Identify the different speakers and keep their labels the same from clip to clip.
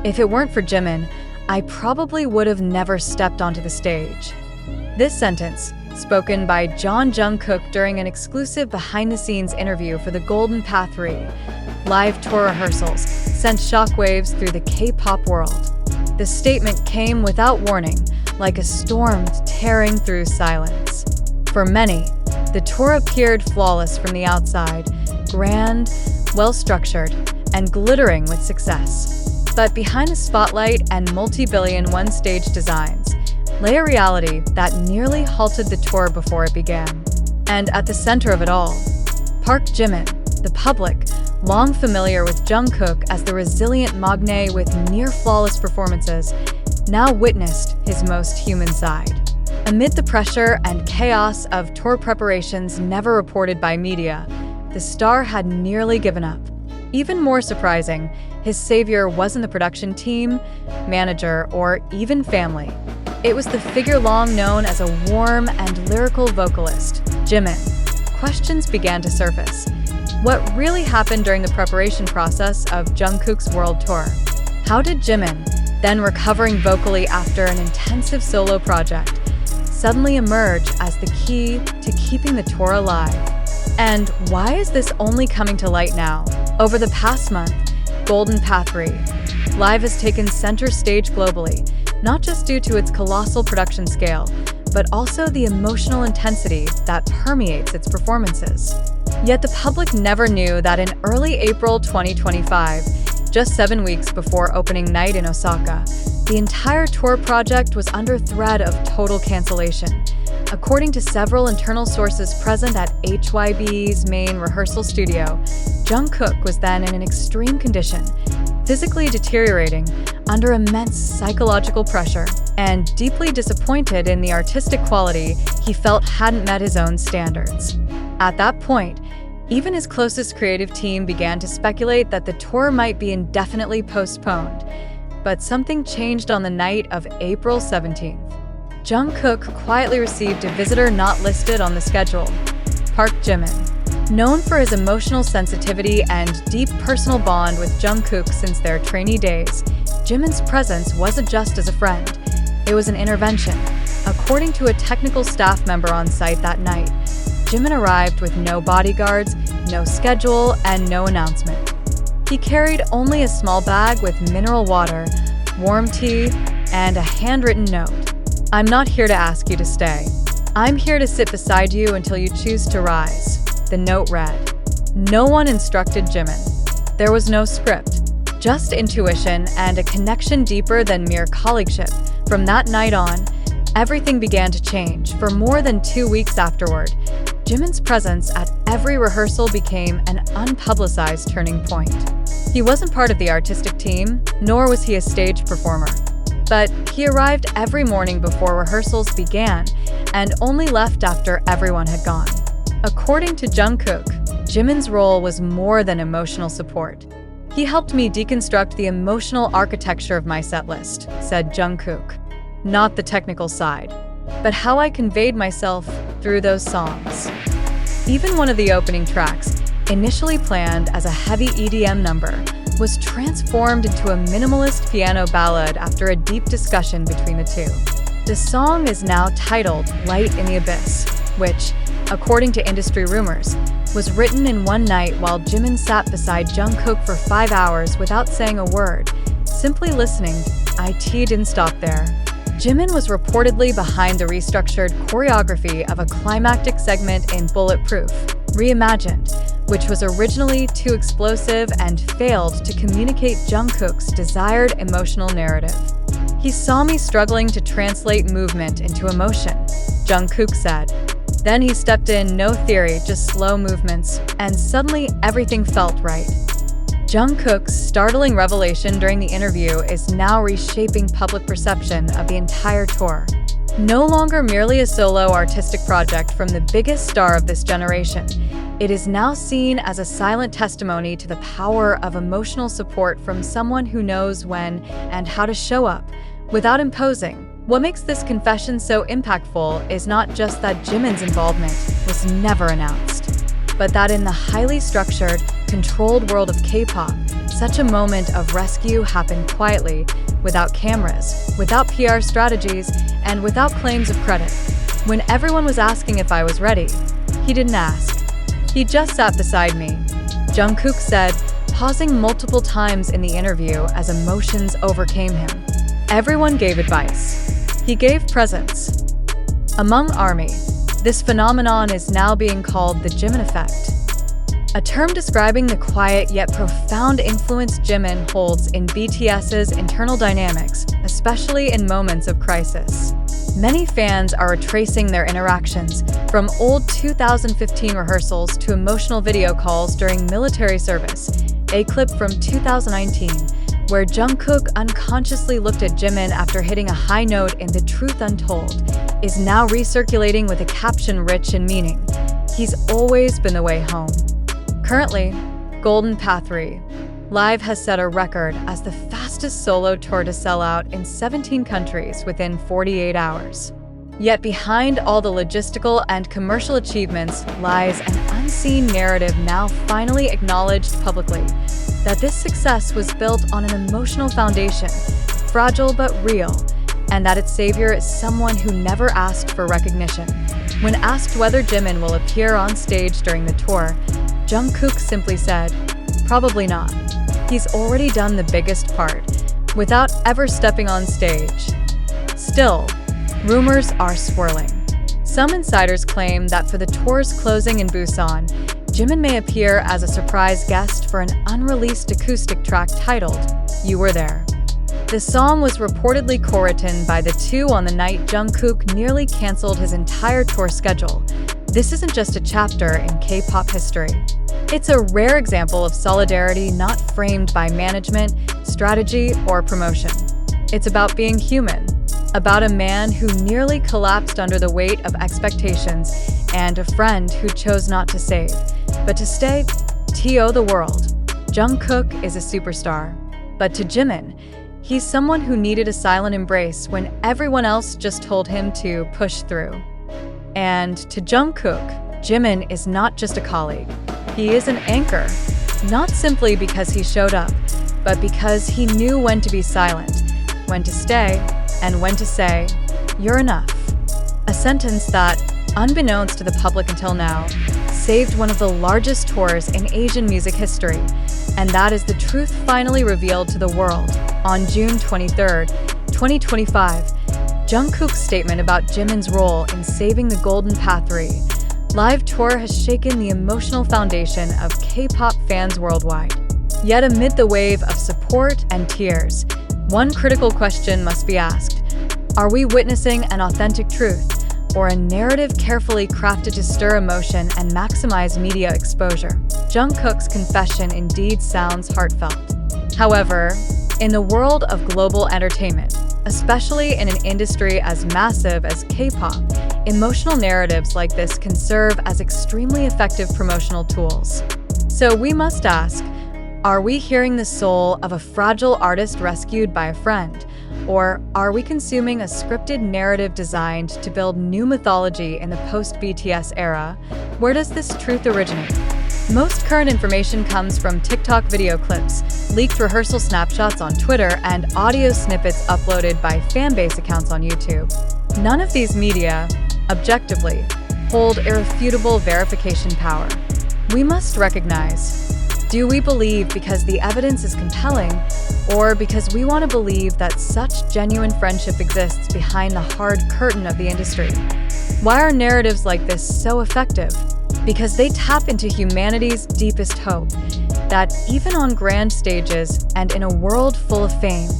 Speaker 1: If it weren't for Jimin, I probably would have never stepped onto the stage. This sentence, spoken by Jungkook during an exclusive behind-the-scenes interview for the Golden Path 3 live tour rehearsals, sent shockwaves through the K-pop world. The statement came without warning, like a storm tearing through silence. For many, the tour appeared flawless from the outside, grand, well-structured, and glittering with success. But behind the spotlight and multi-billion one-stage designs lay a reality that nearly halted the tour before it began. And at the center of it all, Park Jimin, the public, long familiar with Jungkook as the resilient magne with near-flawless performances, now witnessed his most human side. Amid the pressure and chaos of tour preparations never reported by media, the star had nearly given up. Even more surprising, his savior wasn't the production team, manager, or even family. It was the figure long known as a warm and lyrical vocalist, Jimin. Questions began to surface. What really happened during the preparation process of Jungkook's world tour? How did Jimin, then recovering vocally after an intensive solo project, suddenly emerge as the key to keeping the tour alive? And why is this only coming to light now? Over the past month, Golden Path 3 Live has taken center stage globally, not just due to its colossal production scale, but also the emotional intensity that permeates its performances. Yet the public never knew that in early April 2025, just 7 weeks before opening night in Osaka, the entire tour project was under threat of total cancellation. According to several internal sources present at HYBE's main rehearsal studio, Jungkook was then in an extreme condition, physically deteriorating under immense psychological pressure, and deeply disappointed in the artistic quality he felt hadn't met his own standards. At that point, even his closest creative team began to speculate that the tour might be indefinitely postponed. But something changed on the night of April 17th. Jungkook quietly received a visitor not listed on the schedule, Park Jimin. Known for his emotional sensitivity and deep personal bond with Jungkook since their trainee days, Jimin's presence wasn't just as a friend, it was an intervention. According to a technical staff member on site that night, Jimin arrived with no bodyguards, no schedule, and no announcement. He carried only a small bag with mineral water, warm tea, and a handwritten note. "I'm not here to ask you to stay. I'm here to sit beside you until you choose to rise," the note read. No one instructed Jimin. There was no script, just intuition and a connection deeper than mere colleagueship. From that night on, everything began to change. For more than 2 weeks afterward, Jimin's presence at every rehearsal became an unpublicized turning point. He wasn't part of the artistic team, nor was he a stage performer. But he arrived every morning before rehearsals began and only left after everyone had gone. According to Jungkook, Jimin's role was more than emotional support. "He helped me deconstruct the emotional architecture of my setlist," said Jungkook. "Not the technical side, but how I conveyed myself through those songs." Even one of the opening tracks, initially planned as a heavy EDM number, was transformed into a minimalist piano ballad after a deep discussion between the two. The song is now titled "Light in the Abyss," which, according to industry rumors, was written in one night while Jimin sat beside Jungkook for 5 hours without saying a word, simply listening. It didn't stop there. Jimin was reportedly behind the restructured choreography of a climactic segment in Bulletproof, Reimagined, which was originally too explosive and failed to communicate Jungkook's desired emotional narrative. "He saw me struggling to translate movement into emotion," Jungkook said. "Then he stepped in, no theory, just slow movements, and suddenly everything felt right." Jungkook's startling revelation during the interview is now reshaping public perception of the entire tour. No longer merely a solo artistic project from the biggest star of this generation, it is now seen as a silent testimony to the power of emotional support from someone who knows when and how to show up without imposing. What makes this confession so impactful is not just that Jimin's involvement was never announced, but that in the highly structured, controlled world of K-pop, such a moment of rescue happened quietly, without cameras, without PR strategies, and without claims of credit. When everyone was asking if I was ready, he didn't ask. He just sat beside me, Jungkook said, pausing multiple times in the interview as emotions overcame him. Everyone gave advice. He gave presents. Among ARMY, this phenomenon is now being called the Jimin effect, a term describing the quiet yet profound influence Jimin holds in BTS's internal dynamics, especially in moments of crisis. Many fans are retracing their interactions, from old 2015 rehearsals to emotional video calls during military service. A clip from 2019, where Jungkook unconsciously looked at Jimin after hitting a high note in The Truth Untold, is now recirculating with a caption rich in meaning. He's always been the way home. Currently, Golden Path Live has set a record as the fastest solo tour to sell out in 17 countries within 48 hours. Yet behind all the logistical and commercial achievements lies an unseen narrative now finally acknowledged publicly, that this success was built on an emotional foundation, fragile but real, and that its savior is someone who never asked for recognition. When asked whether Jimin will appear on stage during the tour, Jungkook simply said, "Probably not. He's already done the biggest part, without ever stepping on stage." Still, rumors are swirling. Some insiders claim that for the tour's closing in Busan, Jimin may appear as a surprise guest for an unreleased acoustic track titled "You Were There." The song was reportedly co-written by the two on the night Jungkook nearly canceled his entire tour schedule. This isn't just a chapter in K-pop history. It's a rare example of solidarity not framed by management, strategy, or promotion. It's about being human, about a man who nearly collapsed under the weight of expectations and a friend who chose not to save, but to stay, to the world. Jungkook is a superstar, but to Jimin, he's someone who needed a silent embrace when everyone else just told him to push through. And to Jungkook, Jimin is not just a colleague. He is an anchor, not simply because he showed up, but because he knew when to be silent, when to stay, and when to say, "You're enough." A sentence that, unbeknownst to the public until now, saved one of the largest tours in Asian music history, and that is the truth finally revealed to the world on June 23, 2025. Jungkook's statement about Jimin's role in saving the Golden Path Live tour has shaken the emotional foundation of K-pop fans worldwide. Yet amid the wave of support and tears, one critical question must be asked. Are we witnessing an authentic truth, or a narrative carefully crafted to stir emotion and maximize media exposure? Jungkook's confession indeed sounds heartfelt. However, in the world of global entertainment, especially in an industry as massive as K-pop, emotional narratives like this can serve as extremely effective promotional tools. So we must ask, are we hearing the soul of a fragile artist rescued by a friend? Or are we consuming a scripted narrative designed to build new mythology in the post-BTS era? Where does this truth originate? Most current information comes from TikTok video clips, leaked rehearsal snapshots on Twitter, and audio snippets uploaded by fanbase accounts on YouTube. None of these media, objectively, hold irrefutable verification power. We must recognize, do we believe because the evidence is compelling, or because we want to believe that such genuine friendship exists behind the hard curtain of the industry? Why are narratives like this so effective? Because they tap into humanity's deepest hope, that even on grand stages and in a world full of fame,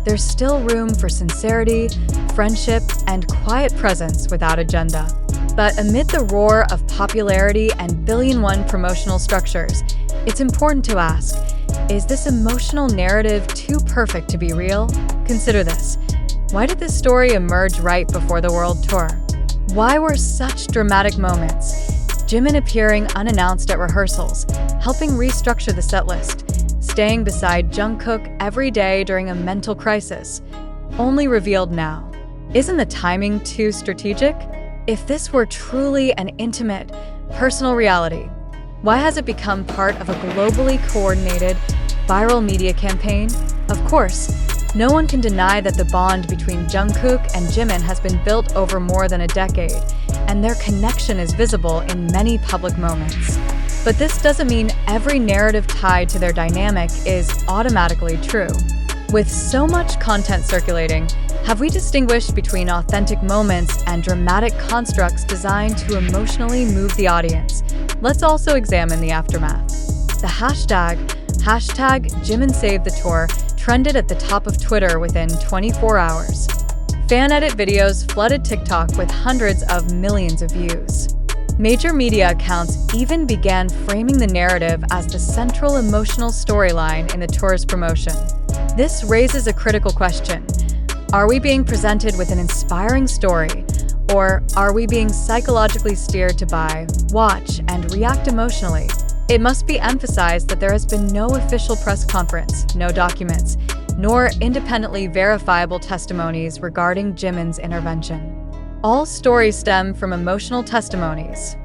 Speaker 1: there's still room for sincerity, friendship, and quiet presence without agenda. But amid the roar of popularity and billion-one promotional structures, it's important to ask, is this emotional narrative too perfect to be real? Consider this. Why did this story emerge right before the world tour? Why were such dramatic moments? Jimin appearing unannounced at rehearsals, helping restructure the setlist, staying beside Jungkook every day during a mental crisis, only revealed now. Isn't the timing too strategic? If this were truly an intimate, personal reality, why has it become part of a globally coordinated, viral media campaign? Of course, no one can deny that the bond between Jungkook and Jimin has been built over more than a decade, and their connection is visible in many public moments. But this doesn't mean every narrative tied to their dynamic is automatically true. With so much content circulating, have we distinguished between authentic moments and dramatic constructs designed to emotionally move the audience? Let's also examine the aftermath. The hashtag #JiminSaveTheTour trended at the top of Twitter within 24 hours. Fan edit videos flooded TikTok with hundreds of millions of views. Major media accounts even began framing the narrative as the central emotional storyline in the tour's promotion. This raises a critical question. Are we being presented with an inspiring story, or are we being psychologically steered to buy, watch, and react emotionally? It must be emphasized that there has been no official press conference, no documents, nor independently verifiable testimonies regarding Jimin's intervention. All stories stem from emotional testimonies,